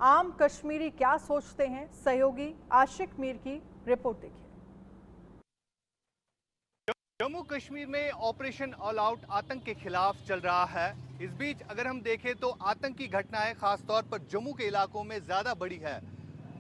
आम कश्मीरी क्या सोचते हैं, सहयोगी आशिक मीर की रिपोर्ट देखिए। जम्मू कश्मीर में ऑपरेशन ऑल आउट आतंक के खिलाफ चल रहा है। इस बीच अगर हम देखें तो आतंकी घटनाएं खासतौर पर जम्मू के इलाकों में ज्यादा बड़ी है।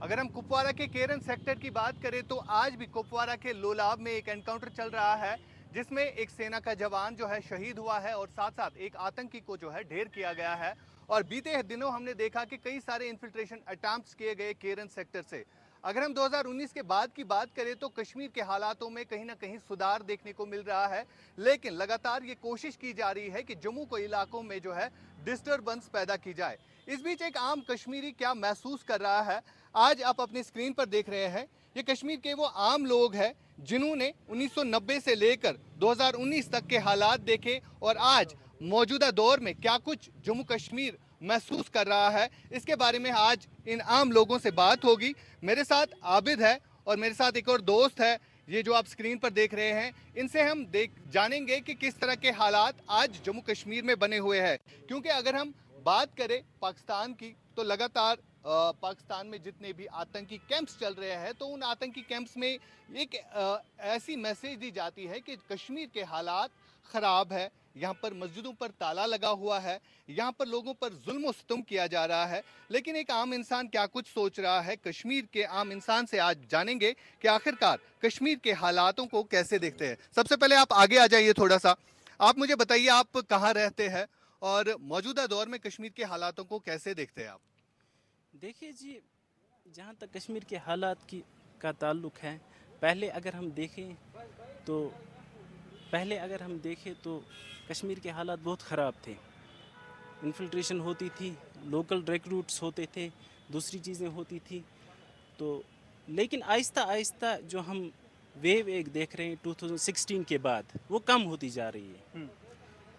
अगर हम कुपवारा के केरन सेक्टर की बात करें तो आज भी कुपवारा के लोलाब में एक एनकाउंटर चल रहा है, जिसमें एक सेना का जवान जो है शहीद हुआ है और साथ साथ एक आतंकी को जो है ढेर किया गया है। और बीते दिनों हमने देखा कि कई सारे इन्फिल्ट्रेशन अटैम्प्ट्स किए गए केरन सेक्टर से। अगर हम 2019 के बाद की बात करें तो कश्मीर के हालातों में कहीं ना कहीं सुधार देखने को मिल रहा है, लेकिन लगातार ये कोशिश की जा रही है कि जम्मू के इलाकों में जो है डिस्टर्बेंस पैदा की जाए। इस बीच एक आम कश्मीरी क्या महसूस कर रहा है, आज आप अपनी स्क्रीन पर देख रहे हैं। ये कश्मीर के वो आम लोग हैं जिन्होंने 1990 से लेकर 2019 तक के हालात देखे और आज मौजूदा दौर में क्या कुछ जम्मू कश्मीर महसूस कर रहा है, इसके बारे में आज इन आम लोगों से बात होगी। मेरे साथ आबिद है और मेरे साथ एक और दोस्त है, ये जो आप स्क्रीन पर देख रहे हैं। इनसे हम जानेंगे कि किस तरह के हालात आज जम्मू कश्मीर में बने हुए हैं। क्योंकि अगर हम बात करें पाकिस्तान की तो लगातार पाकिस्तान में जितने भी आतंकी कैंप्स चल रहे हैं तो उन आतंकी कैंप्स में एक ऐसी मैसेज दी जाती है कि कश्मीर के हालात ख़राब है, यहाँ पर मस्जिदों पर ताला लगा हुआ है, यहाँ पर लोगों पर जुल्म सितम किया जा रहा है। लेकिन एक आम इंसान क्या कुछ सोच रहा है, कश्मीर के आम इंसान से आज जानेंगे कि आखिरकार कश्मीर के हालातों को कैसे देखते हैं। सबसे पहले आप आगे आ जाइए थोड़ा सा, आप मुझे बताइए आप कहाँ रहते हैं और मौजूदा दौर में कश्मीर के हालातों को कैसे देखते हैं आप। देखिए जी, जहाँ तक कश्मीर के हालात की का ताल्लुक़ है, पहले अगर हम देखें तो कश्मीर के हालात बहुत ख़राब थे। इन्फिल्ट्रेशन होती थी, लोकल रिक्रूट्स होते थे, दूसरी चीज़ें होती थी। तो लेकिन आहिस्ता आहिस्ता जो हम वेव एक देख रहे हैं 2016 के बाद, वो कम होती जा रही है।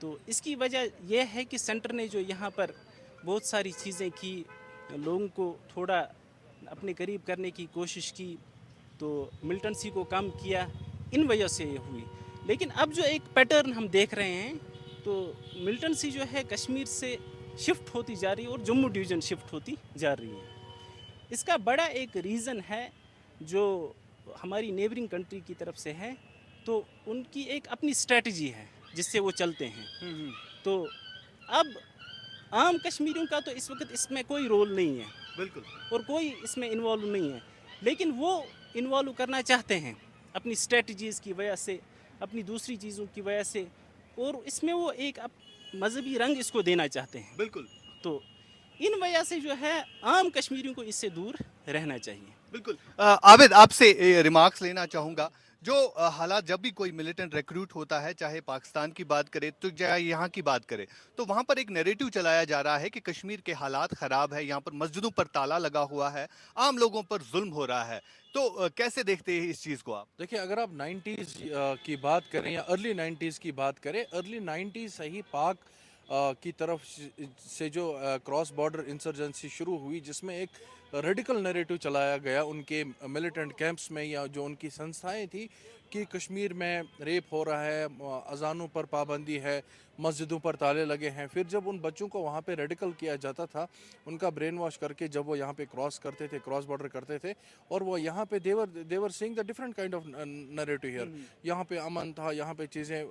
तो इसकी वजह यह है कि सेंटर ने जो यहाँ पर बहुत सारी चीज़ें की, लोगों को थोड़ा अपने करीब करने की कोशिश की, तो मिलिटेंसी को कम किया, इन वजह से ये हुई। लेकिन अब जो एक पैटर्न हम देख रहे हैं, तो मिलिटेंसी जो है कश्मीर से शिफ्ट होती जा रही है और जम्मू डिवीज़न शिफ्ट होती जा रही है। इसका बड़ा एक रीज़न है जो हमारी नेबरिंग कंट्री की तरफ से है, तो उनकी एक अपनी स्ट्रेटजी है जिससे वो चलते हैं। तो अब आम कश्मीरियों का तो इस वक्त इसमें कोई रोल नहीं है, बिल्कुल, और कोई इसमें इन्वॉल्व नहीं है, लेकिन वो इन्वॉल्व करना चाहते हैं अपनी स्ट्रेटजीज़ की वजह से, अपनी दूसरी चीज़ों की वजह से, और इसमें वो एक मजहबी रंग इसको देना चाहते हैं। बिल्कुल, तो इन वजह से जो है आम कश्मीरियों को इससे दूर रहना चाहिए। बिल्कुल। आबिद, आपसे रिमार्क्स लेना चाहूँगा। जो हालात जब भी कोई मिलिटेंट रिक्रूट होता है, चाहे पाकिस्तान की बात करें तो चाहे यहाँ की बात करें, तो वहाँ पर एक नैरेटिव चलाया जा रहा है कि कश्मीर के हालात ख़राब है, यहाँ पर मस्जिदों पर ताला लगा हुआ है, आम लोगों पर जुल्म हो रहा है। तो कैसे देखते हैं इस चीज़ को आप? देखिए, अगर आप 90s की बात करें या अर्ली 90s की बात करें, अर्ली 90s से ही पाक की तरफ से जो क्रॉस बॉर्डर इंसर्जेंसी शुरू हुई, जिसमें एक रेडिकल नैरेटिव चलाया गया उनके मिलिटेंट कैंप्स में या जो उनकी संस्थाएं थी कि कश्मीर में रेप हो रहा है, अजानों पर पाबंदी है, मस्जिदों पर ताले लगे हैं। फिर जब उन बच्चों को वहाँ पे रेडिकल किया जाता था, उनका ब्रेन वॉश करके जब वो यहाँ पे क्रॉस करते थे, क्रॉस बॉर्डर करते थे, और वो यहाँ पे they were seeing the different kind of narrative here. यहाँ पे अमन था, यहाँ पे चीज़ें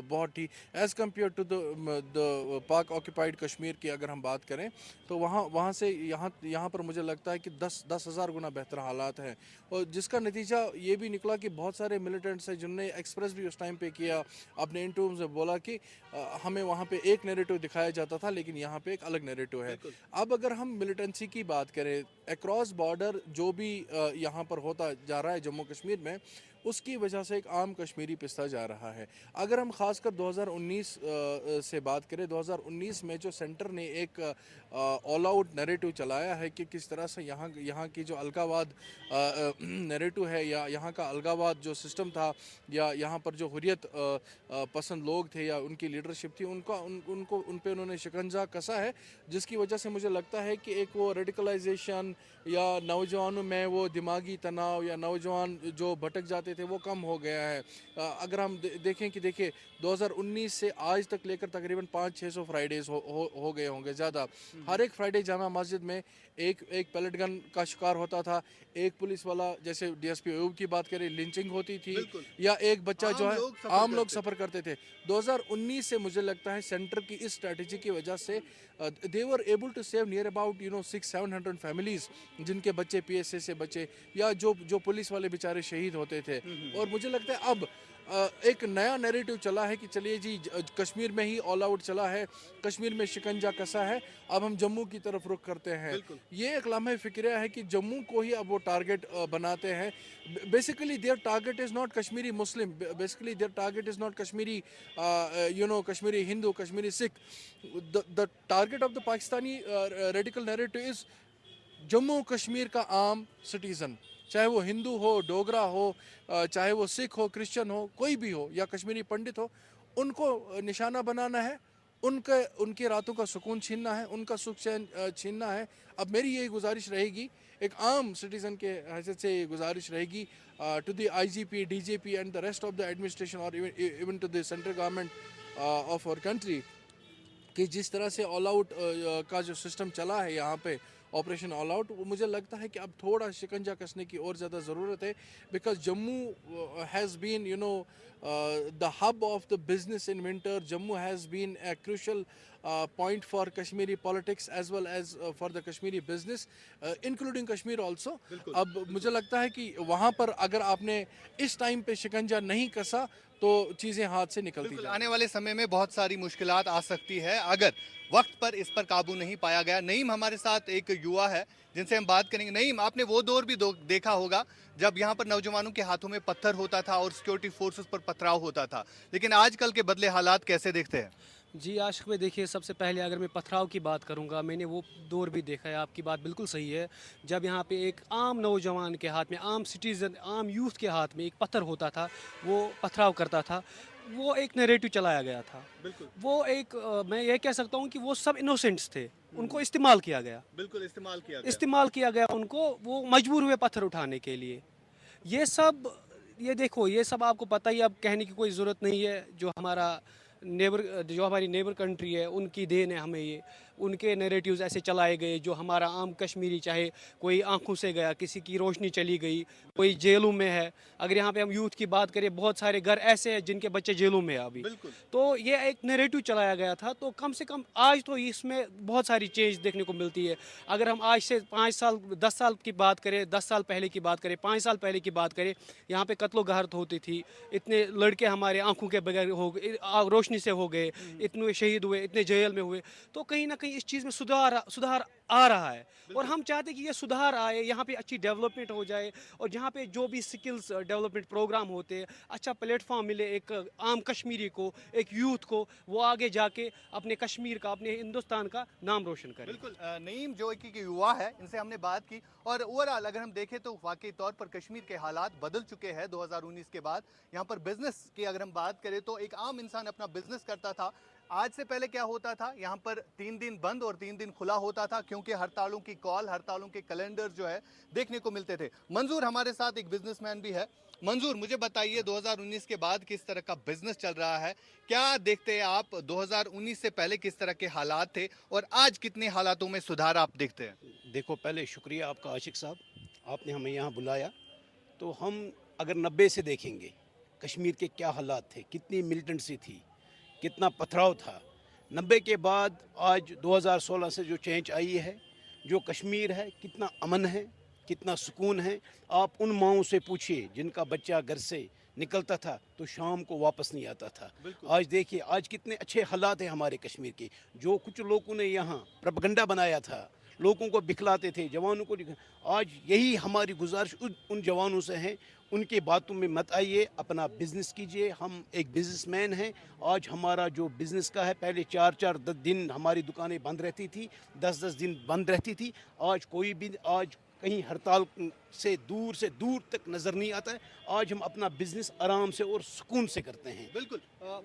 बहुत थी as compare to the Pak occupied Kashmir की अगर हम बात करें, तो वहाँ से यहाँ पर मुझे लगता है कि 10,000 गुना बेहतर हालात हैं। और जिसका नतीजा ये भी निकला कि बहुत सारे मिलिटेंट्स हैं जिनने एक्सप्रेस भी उस टाइम पे किया, अपने इंटरव्यूज में बोला कि हमें वहाँ पे एक नैरेटिव दिखाया जाता था लेकिन यहाँ पे एक अलग नैरेटिव है। अब अगर हम मिलिटेंसी की बात करें, अक्रॉस बॉर्डर जो भी यहाँ पर होता जा रहा है जम्मू कश्मीर में, उसकी वजह से एक आम कश्मीरी पिसता जा रहा है। अगर हम खासकर 2019 से बात करें, 2019 में जो सेंटर ने एक ऑल आउट नैरेटिव चलाया है कि किस तरह से यहाँ की जो अलगावाद नैरेटिव है या यहाँ का अलगावाद जो सिस्टम था या यहाँ पर जो हुर्रियत पसंद लोग थे या उनकी लीडरशिप थी, उन पे उन्होंने शिकंजा कसा है, जिसकी वजह से मुझे लगता है कि एक वो रेडिकलाइजेशन या नौजवानों में वो दिमागी तनाव या नौजवान जो भटक जाते थे वो कम हो गया है। अगर हम देखें कि देखिए 2019 से आज तक लेकर तकरीबन 500-600 फ्राइडेज हो गए होंगे ज़्यादा। हर एक फ्राइडे जामा मस्जिद में एक पैलेट गन का शिकार होता था, एक पुलिस वाला, जैसे डीएसपी अयूब की बात करें, लिंचिंग होती थी, या एक बच्चा जो है आम लोग सफ़र करते थे। 2019 से मुझे लगता है सेंटर की इस स्ट्रेटजी की वजह से they were able to save near about 600-700 families, जिनके बच्चे पीएसए से बचे, या जो पुलिस वाले बेचारे शहीद होते थे। और मुझे लगता है अब एक नया नैरेटिव चला है कि चलिए जी कश्मीर में ही ऑल आउट चला है, कश्मीर में शिकंजा कसा है, अब हम जम्मू की तरफ रुख करते हैं। ये एक लम्हे फ़िक्रिया है कि जम्मू को ही अब वो टारगेट बनाते हैं। Basically their target is not Kashmiri Muslim, basically their target is not Kashmiri Kashmiri Hindu, Kashmiri Sikh. The target of the Pakistani radical narrative is Jammu Kashmir का आम सिटीज़न, चाहे वो हिंदू हो, डोगरा हो, चाहे वो सिख हो, क्रिश्चियन हो, कोई भी हो, या कश्मीरी पंडित हो, उनको निशाना बनाना है, उनके रातों का सुकून छीनना है, उनका सुख चैन छीनना है। अब मेरी यही गुजारिश रहेगी, एक आम सिटीज़न के हैसियत से ये गुजारिश रहेगी to the IGP, DGP and the rest of the administration और even to the central government of our country, कि जिस तरह से ऑल आउट का जो सिस्टम चला है यहाँ पे, ऑपरेशन ऑल आउट, वो मुझे लगता है कि अब थोड़ा शिकंजा कसने की और ज़्यादा ज़रूरत है। Because Jammu has been the hub of the business in winter, Jammu has been a crucial point for Kashmiri politics as well as for the Kashmiri business, including Kashmir also. अब मुझे लगता है कि वहाँ पर अगर आपने इस टाइम पे शिकंजा नहीं कसा तो चीज़ें हाथ से निकलती जाएंगी। आने वाले समय में बहुत सारी मुश्किलात आ सकती है अगर वक्त पर इस पर काबू नहीं पाया गया। नईम हमारे साथ एक युवा है जिनसे हम बात करेंगे। नईम, आपने वो दौर भी देखा होगा जब यहाँ पर नौजवानों के हाथों में पत्थर होता था और सिक्योरिटी फोर्सेस पर पथराव होता था, लेकिन आजकल के बदले हालात कैसे देखते हैं? जी आशिक में देखिए, सबसे पहले अगर मैं पथराव की बात करूंगा, मैंने वो दौर भी देखा है, आपकी बात बिल्कुल सही है। जब यहाँ पे एक आम नौजवान के हाथ में, आम सिटीज़न, आम यूथ के हाथ में एक पत्थर होता था, वो पथराव करता था, वो एक नैरेटिव चलाया गया था। वो एक मैं ये कह सकता हूँ कि वो सब इनोसेंट्स थे, उनको इस्तेमाल किया गया, बिल्कुल इस्तेमाल किया गया उनको, वो मजबूर हुए पत्थर उठाने के लिए। ये सब, ये देखो, ये सब आपको पता ही, अब कहने की कोई ज़रूरत नहीं है। जो हमारी नेबर कंट्री है, उनकी देन है हमें ये। उनके नैरेटिव्स ऐसे चलाए गए, जो हमारा आम कश्मीरी, चाहे कोई आंखों से गया, किसी की रोशनी चली गई, कोई जेलों में है। अगर यहाँ पे हम यूथ की बात करें, बहुत सारे घर ऐसे हैं जिनके बच्चे जेलों में हैं अभी। तो ये एक नैरेटिव चलाया गया था। तो कम से कम आज तो इसमें बहुत सारी चेंज देखने को मिलती है। अगर हम आज से 5 साल 10 साल की बात करें, 10 साल पहले की बात करें, 5 साल पहले की बात करें, यहाँ पे कत्लो गारत होती थी, इतने लड़के हमारे आंखों के बगैर हो गए, रोशनी से हो गए, इतने शहीद हुए, इतने जेल में हुए। तो कहीं ना कहीं इस चीज़ में सुधार आ रहा है, और हम चाहते हैं कि ये सुधार आए, यहाँ पे अच्छी डेवलपमेंट हो जाए, और जहाँ पे जो भी स्किल्स डेवलपमेंट प्रोग्राम होते हैं, अच्छा प्लेटफॉर्म मिले एक आम कश्मीरी को, एक यूथ को, वो आगे जाके अपने कश्मीर का, अपने हिंदुस्तान का नाम रोशन करे। बिल्कुल। नईम जो एक युवा है, इनसे हमने बात की, और ओवरऑल अगर हम देखें तो वाकई तौर पर कश्मीर के हालात बदल चुके हैं 2019 के बाद। यहाँ पर बिजनेस की अगर हम बात करें तो एक आम इंसान अपना बिजनेस करता था। आज से पहले क्या होता था, यहाँ पर 3 दिन बंद और 3 दिन खुला होता था, क्योंकि हड़तालों की कॉल, हड़तालों के कैलेंडर जो है देखने को मिलते थे। मंजूर हमारे साथ एक बिजनेसमैन भी है। मंजूर, मुझे बताइए 2019 के बाद किस तरह का बिजनेस चल रहा है? क्या देखते हैं आप, 2019 से पहले किस तरह के हालात थे और आज कितने हालातों में सुधार आप देखते हैं? देखो, पहले शुक्रिया आपका आशिक साहब, आपने हमें यहाँ बुलाया। तो हम अगर 90 से देखेंगे कश्मीर के क्या हालात थे, कितनी मिलिटेंसी थी, कितना पथराव था। 90 के बाद आज 2016 से जो चेंज आई है, जो कश्मीर है, कितना अमन है, कितना सुकून है। आप उन माओं से पूछिए जिनका बच्चा घर से निकलता था तो शाम को वापस नहीं आता था। आज देखिए, आज कितने अच्छे हालात हैं हमारे कश्मीर के। जो कुछ लोगों ने यहाँ प्रोपेगेंडा बनाया था, लोगों को बिखलाते थे, जवानों को, आज यही हमारी गुजारिश उन जवानों से है, उनके बातों में मत आइए, अपना बिज़नेस कीजिए। हम एक बिज़नेसमैन हैं। आज हमारा जो बिज़नेस का है, पहले 4-4 दिन हमारी दुकानें बंद रहती थी, 10-10 दिन बंद रहती थी। आज कहीं हड़ताल से दूर तक नज़र नहीं आता है। आज हम अपना बिजनेस आराम से और सुकून से करते हैं। बिल्कुल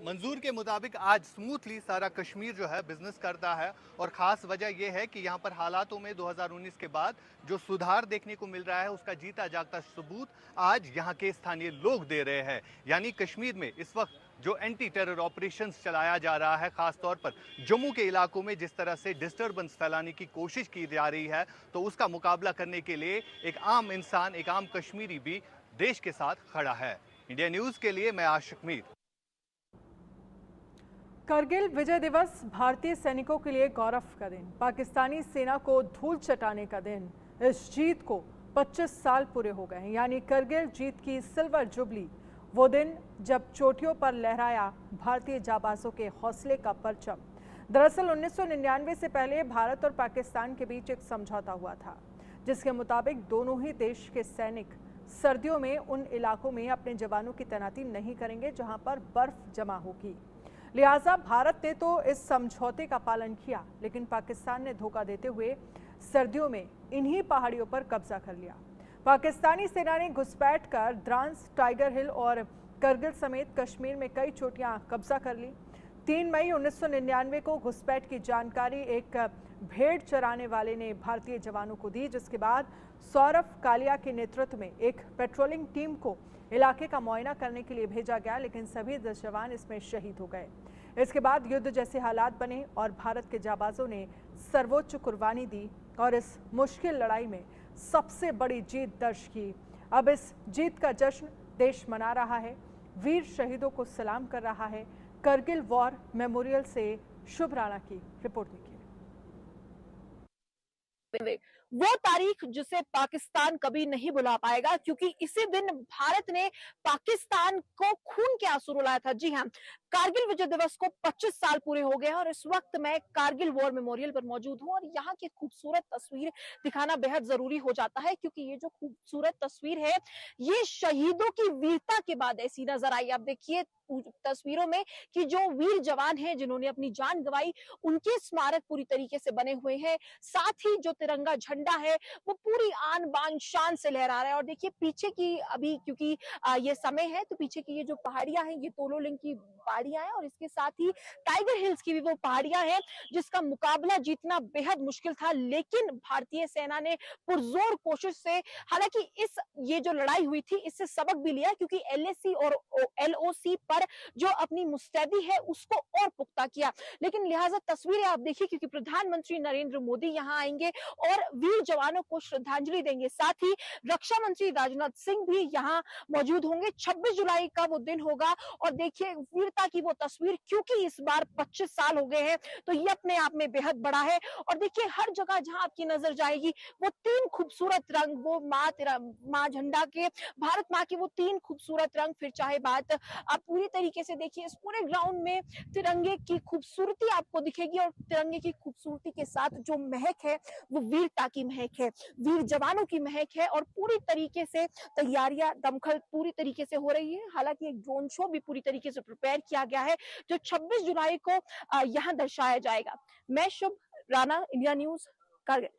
मंजूर के मुताबिक आज स्मूथली सारा कश्मीर जो है बिजनेस करता है और ख़ास वजह यह है कि यहाँ पर हालातों में 2019 के बाद जो सुधार देखने को मिल रहा है उसका जीता जागता सबूत आज यहाँ के स्थानीय लोग दे रहे हैं। यानी कश्मीर में इस वक्त जो एंटी टेरर ऑपरेशंस चलाया जा रहा है, खास तौर पर जम्मू के इलाकों में जिस तरह से डिस्टर्बेंस फैलाने की कोशिश की जा रही है, तो उसका मुकाबला करने के लिए एक आम इंसान, एक आम कश्मीरी भी देश के साथ खड़ा है। इंडिया न्यूज के लिए मैं आशिक मीर। करगिल विजय दिवस भारतीय सैनिकों के लिए गौरव का दिन, पाकिस्तानी सेना को धूल चटाने का दिन। इस जीत को 25 साल पूरे हो गए हैं, यानी करगिल जीत की सिल्वर जुबली, वो दिन जब चोटियों पर लहराया भारतीय जाबाजों के हौसले का परचम। दरअसल 1999 से पहले भारत और पाकिस्तान के बीच एक समझौता हुआ था, जिसके मुताबिक दोनों ही देश के सैनिक सर्दियों में उन इलाकों में अपने जवानों की तैनाती नहीं करेंगे जहां पर बर्फ जमा होगी। लिहाजा भारत ने तो इस समझौते का पालन किया, लेकिन पाकिस्तान ने धोखा देते हुए सर्दियों में इन्हीं पहाड़ियों पर कब्जा कर लिया। पाकिस्तानी सेना ने घुसपैठ कर द्रास, टाइगर हिल और करगिल समेत कश्मीर में कई चोटियां कब्जा कर ली। 3 मई 1999 को घुसपैठ की जानकारी एक भेड़ चराने वाले ने भारतीय जवानों को दी, जिसके बाद सौरभ कालिया के नेतृत्व में एक पेट्रोलिंग टीम को इलाके का मुआयना करने के लिए भेजा गया, लेकिन सभी 10 जवान इसमें शहीद हो गए। इसके बाद युद्ध जैसे हालात बने और भारत के जाबाजों ने सर्वोच्च कुर्बानी दी और इस मुश्किल लड़ाई में सबसे बड़ी जीत दर्ज की। अब इस जीत का जश्न देश मना रहा है, वीर शहीदों को सलाम कर रहा है। करगिल वॉर मेमोरियल से शुभ राणा की रिपोर्ट देखिए। वो तारीख जिसे पाकिस्तान कभी नहीं भुला पाएगा, क्योंकि इसी दिन भारत ने पाकिस्तान को खून के आंसू रुलाया था। जी हाँ, कारगिल विजय दिवस को 25 साल पूरे हो गए हैं और इस वक्त मैं कारगिल वॉर मेमोरियल पर मौजूद हूं और यहाँ की खूबसूरत तस्वीर दिखाना बेहद जरूरी हो जाता है, क्योंकि ये जो खूबसूरत तस्वीर है ये शहीदों की वीरता के बाद ऐसी नजर आई। आप देखिए तस्वीरों में कि जो वीर जवान हैं जिन्होंने अपनी जान गंवाई, उनके स्मारक पूरी तरीके से बने हुए हैं। साथ ही जो तिरंगा झंडा है वो पूरी आन बान शान से लहरा रहा है। और देखिए पीछे की अभी क्योंकि ये समय है तो पीछे की ये जो पहाड़ियां हैं ये तोलोलिंग की पहाड़ियां हैं और इसके साथ ही टाइगर हिल्स की भी वो पहाड़ियां हैं जिसका मुकाबला जीतना बेहद मुश्किल था, लेकिन भारतीय सेना ने पुरजोर कोशिश से, हालांकि ये जो लड़ाई हुई थी इससे सबक भी लिया, क्योंकि एलएसी और एलओसी पर जो अपनी मुस्तैदी है उसको और पुख्ता किया। लेकिन लिहाजा तस्वीरें आप देखिए, क्योंकि प्रधानमंत्री नरेंद्र मोदी यहाँ आएंगे और वीर जवानों को श्रद्धांजलि देंगे। साथ ही रक्षा मंत्री राजनाथ सिंह भी यहाँ मौजूद होंगे। 26 जुलाई का वो दिन होगा और देखिए वीरता की वो तस्वीर, क्योंकि इस बार 25 साल हो गए हैं तो ये अपने आप में बेहद बड़ा है। और देखिए हर जगह जहां आपकी नजर जाएगी वो 3 खूबसूरत रंग, वो माँ झंडा के, भारत माँ के वो 3 खूबसूरत रंग। फिर चाहे बात आप पूरी तरीके से देखिए इस पूरे ग्राउंड में तिरंगे की खूबसूरती आपको दिखेगी और तिरंगे की खूबसूरती के साथ जो महक है वो वीरता की महक है, वीर जवानों की महक है। और पूरी तरीके से तैयारियां दमखल पूरी तरीके से हो रही है। हालांकि एक ड्रोन शो भी पूरी तरीके से प्रिपेयर किया गया है जो 26 जुलाई को यहाँ दर्शाया जाएगा। मैं शुभ राणा, इंडिया न्यूज, कारगिल।